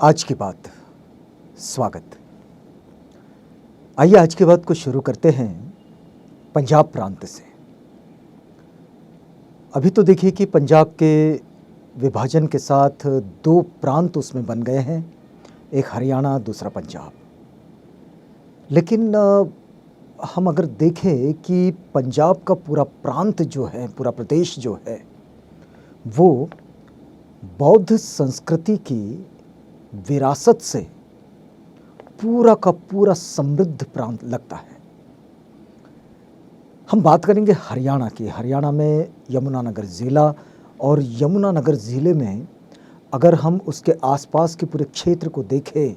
आज की बात। स्वागत। आइए आज की बात को शुरू करते हैं पंजाब प्रांत से। अभी तो देखिए कि पंजाब के विभाजन के साथ दो प्रांत उसमें बन गए हैं, एक हरियाणा, दूसरा पंजाब। लेकिन हम अगर देखें कि पंजाब का पूरा प्रांत जो है, पूरा प्रदेश जो है, वो बौद्ध संस्कृति की विरासत से पूरा का पूरा समृद्ध प्रांत लगता है। हम बात करेंगे हरियाणा की। हरियाणा में यमुनानगर ज़िला, और यमुनानगर ज़िले में अगर हम उसके आसपास के पूरे क्षेत्र को देखें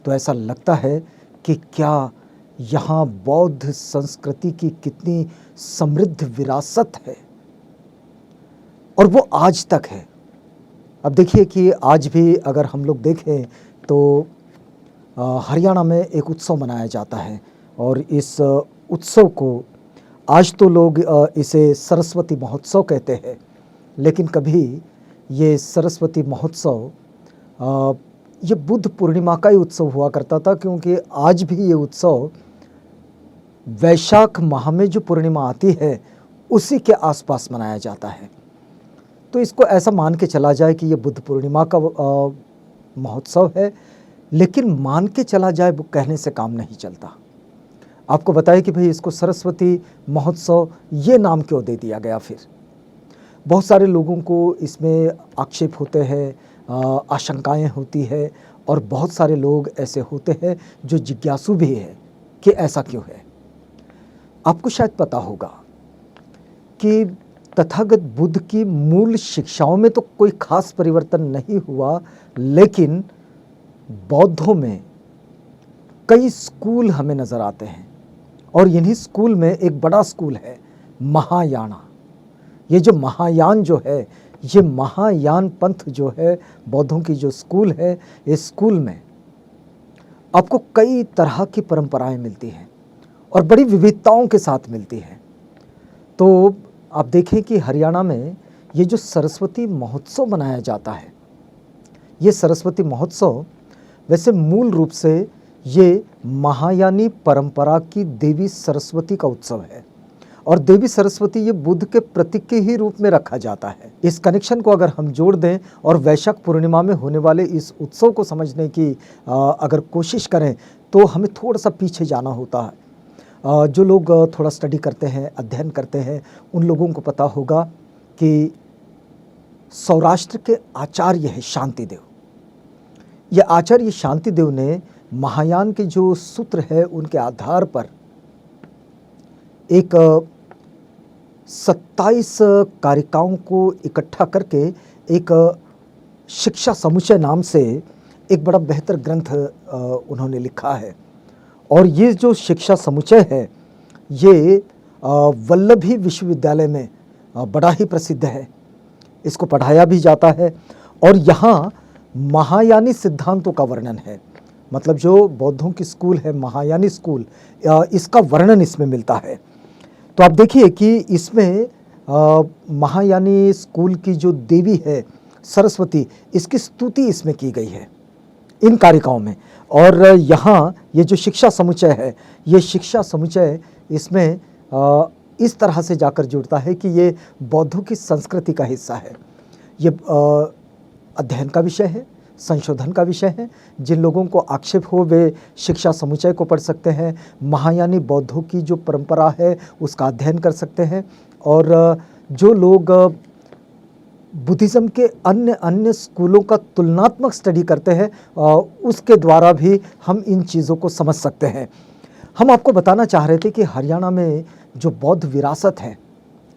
तो ऐसा लगता है कि क्या यहाँ बौद्ध संस्कृति की कितनी समृद्ध विरासत है, और वो आज तक है। अब देखिए कि आज भी अगर हम लोग देखें तो हरियाणा में एक उत्सव मनाया जाता है, और इस उत्सव को आज तो लोग इसे सरस्वती महोत्सव कहते हैं, लेकिन कभी ये सरस्वती महोत्सव ये बुद्ध पूर्णिमा का ही उत्सव हुआ करता था, क्योंकि आज भी ये उत्सव वैशाख माह में जो पूर्णिमा आती है उसी के आसपास मनाया जाता है। तो इसको ऐसा मान के चला जाए कि ये बुद्ध पूर्णिमा का महोत्सव है, लेकिन मान के चला जाए वो कहने से काम नहीं चलता। आपको बताएं कि भाई इसको सरस्वती महोत्सव ये नाम क्यों दे दिया गया। फिर बहुत सारे लोगों को इसमें आक्षेप होते हैं, आशंकाएं होती है, और बहुत सारे लोग ऐसे होते हैं जो जिज्ञासु भी है कि ऐसा क्यों है। आपको शायद पता होगा कि तथागत बुद्ध की मूल शिक्षाओं में तो कोई खास परिवर्तन नहीं हुआ, लेकिन बौद्धों में कई स्कूल हमें नज़र आते हैं, और इन्हीं स्कूल में एक बड़ा स्कूल है महायाना। ये जो महायान जो है, ये महायान पंथ जो है, बौद्धों की जो स्कूल है, इस स्कूल में आपको कई तरह की परंपराएं मिलती हैं और बड़ी विविधताओं के साथ मिलती हैं। तो आप देखें कि हरियाणा में ये जो सरस्वती महोत्सव मनाया जाता है, ये सरस्वती महोत्सव वैसे मूल रूप से ये महायानी परंपरा की देवी सरस्वती का उत्सव है, और देवी सरस्वती ये बुद्ध के प्रतीक के ही रूप में रखा जाता है। इस कनेक्शन को अगर हम जोड़ दें और वैशाख पूर्णिमा में होने वाले इस उत्सव को समझने की अगर कोशिश करें तो हमें थोड़ा सा पीछे जाना होता है। जो लोग थोड़ा स्टडी करते हैं, अध्ययन करते हैं, उन लोगों को पता होगा कि सौराष्ट्र के आचार्य है शांतिदेव। ये आचार्य शांतिदेव ने महायान के जो सूत्र है उनके आधार पर एक 27 कारिकाओं को इकट्ठा करके एक शिक्षा समुच्चय नाम से एक बड़ा बेहतर ग्रंथ उन्होंने लिखा है। और ये जो शिक्षा समुच्चय है ये वल्लभी विश्वविद्यालय में बड़ा ही प्रसिद्ध है, इसको पढ़ाया भी जाता है, और यहाँ महायानी सिद्धांतों का वर्णन है। मतलब जो बौद्धों की स्कूल है महायानी स्कूल, इसका वर्णन इसमें मिलता है। तो आप देखिए कि इसमें महायानी स्कूल की जो देवी है सरस्वती, इसकी स्तुति इसमें की गई है इन कारिकाओं में। और यहाँ ये जो शिक्षा समुच्चय है, ये शिक्षा समुच्चय इसमें इस तरह से जाकर जुड़ता है कि ये बौद्धों की संस्कृति का हिस्सा है। ये अध्ययन का विषय है, संशोधन का विषय है। जिन लोगों को आक्षेप हो वे शिक्षा समुच्चय को पढ़ सकते हैं, महायानी बौद्धों की जो परंपरा है उसका अध्ययन कर सकते हैं, और जो लोग बुद्धिज़्म के अन्य स्कूलों का तुलनात्मक स्टडी करते हैं उसके द्वारा भी हम इन चीज़ों को समझ सकते हैं। हम आपको बताना चाह रहे थे कि हरियाणा में जो बौद्ध विरासत है,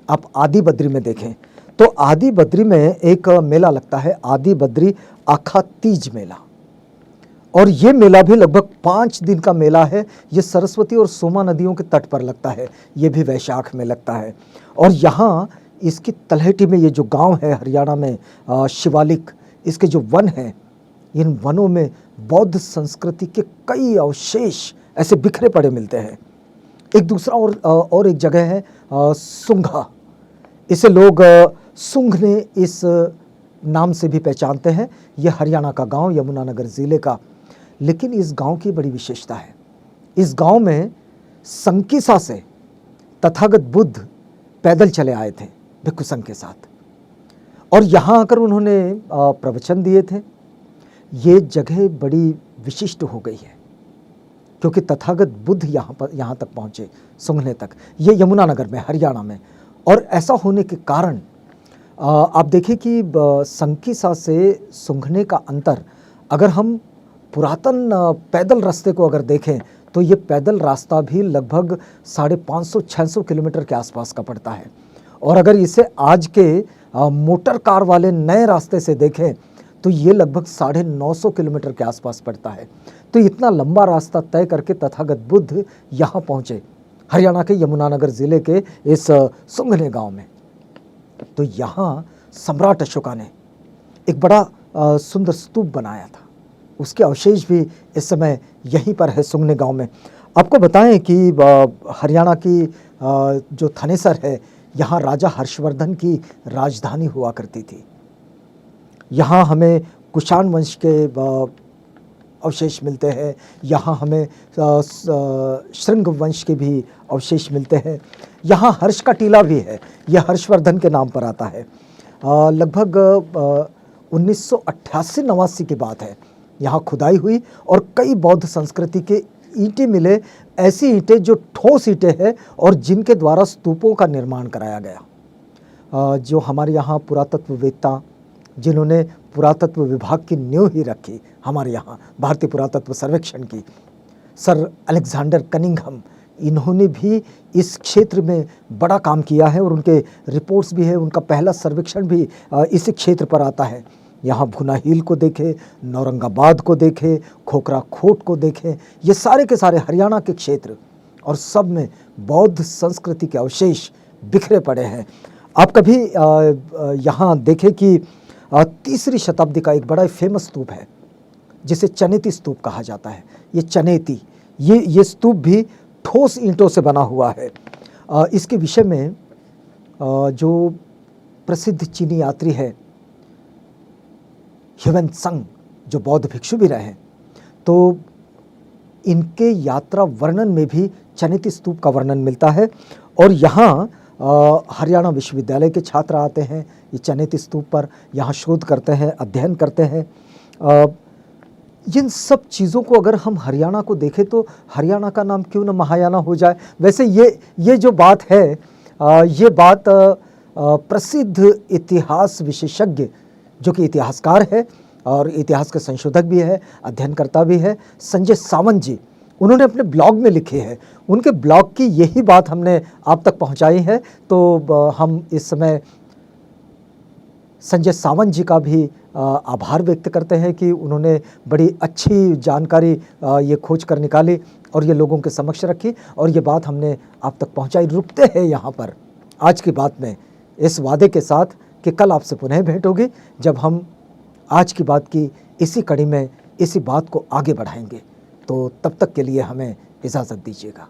आप आदि बद्री में देखें तो आदि बद्री में एक मेला लगता है, आदि बद्री आखा तीज मेला, और ये मेला भी लगभग 5 दिन का मेला है। ये सरस्वती और सोमा नदियों के तट पर लगता है, ये भी वैशाख में लगता है। और यहाँ इसकी तलहटी में ये जो गांव है हरियाणा में शिवालिक, इसके जो वन हैं, इन वनों में बौद्ध संस्कृति के कई अवशेष ऐसे बिखरे पड़े मिलते हैं। एक दूसरा और एक जगह है सुंघा, इसे लोग सुंघ ने इस नाम से भी पहचानते हैं। ये हरियाणा का गांव, यमुनानगर ज़िले का। लेकिन इस गांव की बड़ी विशेषता है। इस गांव में संकिसा से तथागत बुद्ध पैदल चले आए थे भिक्षु संघ के साथ, और यहाँ आकर उन्होंने प्रवचन दिए थे। ये जगह बड़ी विशिष्ट हो गई है क्योंकि तथागत बुद्ध यहाँ तक पहुँचे, सुंघने तक। ये यमुनानगर में, हरियाणा में। और ऐसा होने के कारण आप देखिए कि संकिसा से सुंघने का अंतर, अगर हम पुरातन पैदल रास्ते को अगर देखें तो ये पैदल रास्ता भी लगभग 550-600 किलोमीटर के आसपास का पड़ता है। और अगर इसे आज के मोटर कार वाले नए रास्ते से देखें तो ये लगभग 950 किलोमीटर के आसपास पड़ता है। तो इतना लंबा रास्ता तय करके तथागत बुद्ध यहाँ पहुँचे, हरियाणा के यमुनानगर ज़िले के इस सुंघने गांव में। तो यहाँ सम्राट अशोका ने एक बड़ा सुंदर स्तूप बनाया था। उसके अवशेष भी इस समय यहीं पर है, सुंघने गांव में। आपको बताएं कि हरियाणा की जो थानेसर है, यहाँ राजा हर्षवर्धन की राजधानी हुआ करती थी। यहाँ हमें कुषाण वंश के अवशेष मिलते हैं, यहाँ हमें श्रृंग वंश के भी अवशेष मिलते हैं। यहाँ हर्ष का टीला भी है, यह हर्षवर्धन के नाम पर आता है। लगभग 1988-89 की बात है। यहाँ खुदाई हुई और कई बौद्ध संस्कृति के ईंटें मिले, ऐसी ईंटें जो ठोस ईंटें हैं और जिनके द्वारा स्तूपों का निर्माण कराया गया। जो हमारे यहाँ पुरातत्ववेत्ता, जिन्होंने पुरातत्व विभाग की नींव ही रखी हमारे यहाँ, भारतीय पुरातत्व सर्वेक्षण की, सर अलेक्जेंडर कनिंघम, इन्होंने भी इस क्षेत्र में बड़ा काम किया है और उनके रिपोर्ट्स भी है। उनका पहला सर्वेक्षण भी इसी क्षेत्र पर आता है। यहाँ भुना हिल को देखें, नौरंगाबाद को देखें, खोखरा खोट को देखें, ये सारे के सारे हरियाणा के क्षेत्र, और सब में बौद्ध संस्कृति के अवशेष बिखरे पड़े हैं। आप कभी यहाँ देखें कि 3री शताब्दी का एक बड़ा फेमस स्तूप है जिसे चनेती स्तूप कहा जाता है। ये चनेती, ये स्तूप भी ठोस ईंटों से बना हुआ है। इसके विषय में जो प्रसिद्ध चीनी यात्री है ह्वेन त्संग, जो बौद्ध भिक्षु भी रहे, तो इनके यात्रा वर्णन में भी चनेती स्तूप का वर्णन मिलता है। और यहाँ हरियाणा विश्वविद्यालय के छात्र आते हैं ये चनेती स्तूप पर, यहाँ शोध करते हैं, अध्ययन करते हैं। इन सब चीज़ों को अगर हम हरियाणा को देखें तो हरियाणा का नाम क्यों न महायाना हो जाए। वैसे ये जो बात है, ये बात प्रसिद्ध इतिहास विशेषज्ञ, जो कि इतिहासकार है और इतिहास के संशोधक भी है, अध्ययनकर्ता भी है, संजय सावंत जी, उन्होंने अपने ब्लॉग में लिखे हैं। उनके ब्लॉग की यही बात हमने आप तक पहुंचाई है। तो हम इस समय संजय सावंत जी का भी आभार व्यक्त करते हैं कि उन्होंने बड़ी अच्छी जानकारी ये खोज कर निकाली और ये लोगों के समक्ष रखी, और ये बात हमने आप तक पहुंचाई। रुकते हैं यहाँ पर आज की बात में इस वादे के साथ कि कल आपसे पुनः भेंट होगी, जब हम आज की बात की इसी कड़ी में इसी बात को आगे बढ़ाएंगे। तो तब तक के लिए हमें इजाज़त दीजिएगा।